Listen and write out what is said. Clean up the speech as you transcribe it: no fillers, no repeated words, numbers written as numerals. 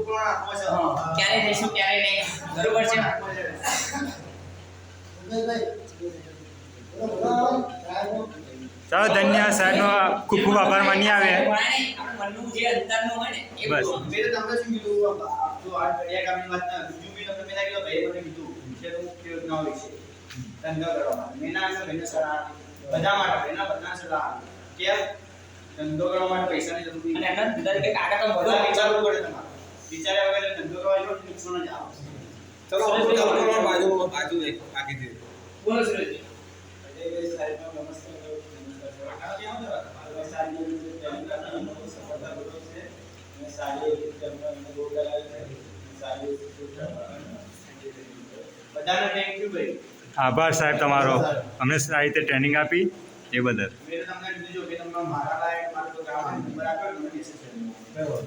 ક્યારે જઈશું ક્યારે નહીં, બરોબર છે? ચાલો ધન્યવાદ સાહેબનો ખૂબ ખૂબ આભાર માની આવે. મનનું જે અંતરનું હોય ને એ બસ. બધું. મેં તો તમને શું કીધું જો આ કડિયા કામની વાત ના બીજું બી તમને મેં કીધું ભાઈ મને કીધું છે તો મુખ્ય યોજના હોય છે ધંધો કરવા માટે મેં ના ભાઈને સલાહ બધા માટે ભાઈના બધા સલાહ કે ધંધો કરવા માટે પૈસાની જરૂર અને નથી એમના પિતા કે કાકા તો બધા બધું વિચારવું પડે તમારે વિચાર્યા વગર ધંધો કરવા જો નુકસાન જ આવે ચલો બાજુ એક બાકી છે. બોલો સુરેશજી. અજય સાહેબનો નમસ્કાર કરું આ કેમ તમારે સારી રીતે ધ્યાન રાખવાનું સફળતા બધો છે અને સારી રીતે અમને ગોળ કરાવે છે સારી રીતે બધાને થેન્ક યુ ભાઈ આભાર સાહેબ તમારો, અમને સારી રીતે ટ્રેનિંગ આપી એ બદલ. મેં તમને કીધું કે તમને મારા લાયક મારું તો કામ નંબર આપ્યો મને મેસેજ કર્યો બરાબર